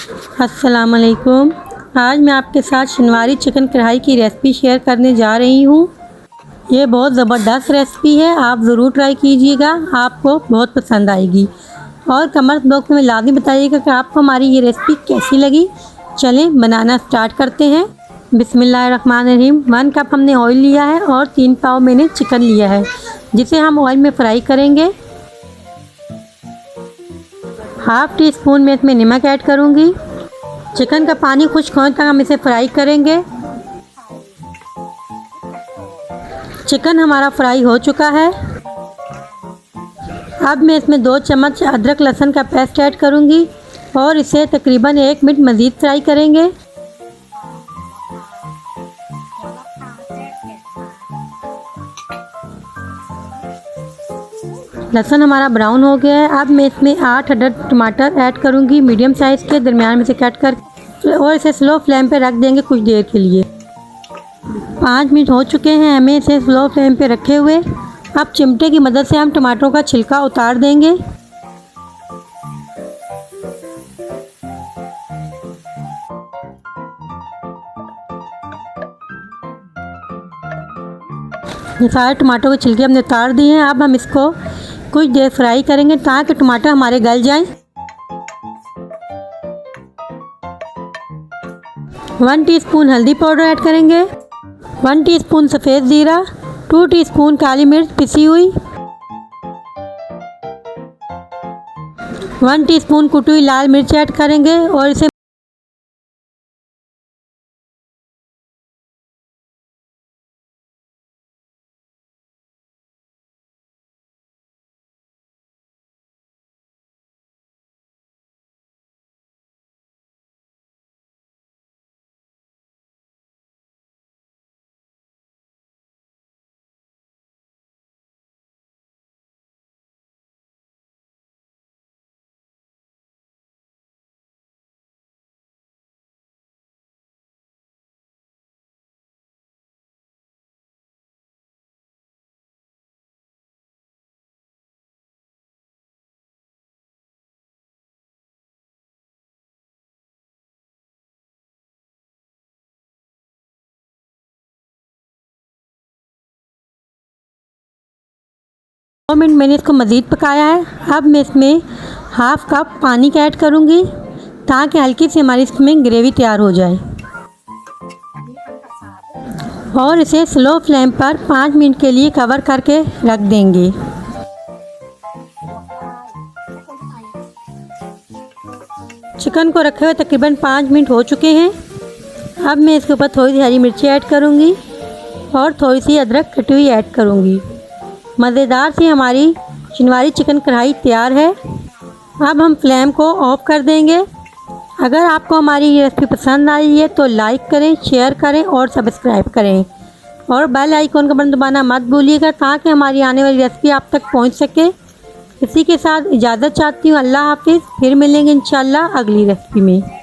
अस्सलाम वालेकुम। आज मैं आपके साथ शनिवारी चिकन कढ़ाई की रेसिपी शेयर करने जा रही हूँ। ये बहुत ज़बरदस्त रेसिपी है, आप ज़रूर ट्राई कीजिएगा, आपको बहुत पसंद आएगी। और कमेंट बॉक्स में लाजमी बताइएगा कि आपको हमारी ये रेसिपी कैसी लगी। चलें बनाना स्टार्ट करते हैं। बिस्मिल्लाहिर्रहमानिर्रहीम। 1 कप हमने ऑयल लिया है और 3 पाव मैंने चिकन लिया है, जिसे हम ऑयल में फ्राई करेंगे। हाफ़ टी स्पून में इसमें नमक ऐड करूँगी। चिकन का पानी खुश्क होने तक हम इसे फ्राई करेंगे। चिकन हमारा फ्राई हो चुका है। अब मैं इसमें 2 चम्मच अदरक लहसुन का पेस्ट ऐड करूँगी और इसे तकरीबन 1 मिनट मज़ीद फ्राई करेंगे। लहसुन हमारा ब्राउन हो गया है। अब मैं इसमें 8 अदद टमाटर ऐड करूँगी, मीडियम साइज़ के, दरमियान में से कट कर, और इसे स्लो फ्लेम पे रख देंगे कुछ देर के लिए। 5 मिनट हो चुके हैं हमें इसे स्लो फ्लेम पे रखे हुए। अब चिमटे की मदद से हम टमाटरों का छिलका उतार देंगे। ये सारे टमाटरों के छिलके हमने उतार दिए हैं। अब हम इसको कुछ देर फ्राई करेंगे ताकि टमाटर हमारे गल जाएं। 1 टीस्पून हल्दी पाउडर ऐड करेंगे, 1 टीस्पून सफ़ेद ज़ीरा, 2 टीस्पून काली मिर्च पिसी हुई, 1 टीस्पून कुटी हुई लाल मिर्च ऐड करेंगे और इसे मिनट मैंने इसको मज़ीद पकाया है। अब मैं इसमें हाफ़ कप पानी का ऐड करूँगी ताकि हल्की सी हमारी इसमें ग्रेवी तैयार हो जाए, और इसे स्लो फ्लेम पर 5 मिनट के लिए कवर करके रख देंगे। चिकन को रखे हुए तकरीबन 5 मिनट हो चुके हैं। अब मैं इसके ऊपर थोड़ी सी हरी मिर्ची ऐड करूँगी और थोड़ी सी अदरक कटी हुई ऐड करूँगी। मज़ेदार सी हमारी शनिवारी चिकन कढ़ाई तैयार है। अब हम फ्लेम को ऑफ कर देंगे। अगर आपको हमारी ये रेसिपी पसंद आई है तो लाइक करें, शेयर करें और सब्सक्राइब करें, और बेल आइकन का बटन दबाना मत भूलिएगा ताकि हमारी आने वाली रेसिपी आप तक पहुंच सके। इसी के साथ इजाज़त चाहती हूँ। अल्लाह हाफिज़। फिर मिलेंगे इंशाल्लाह अगली रेसिपी में।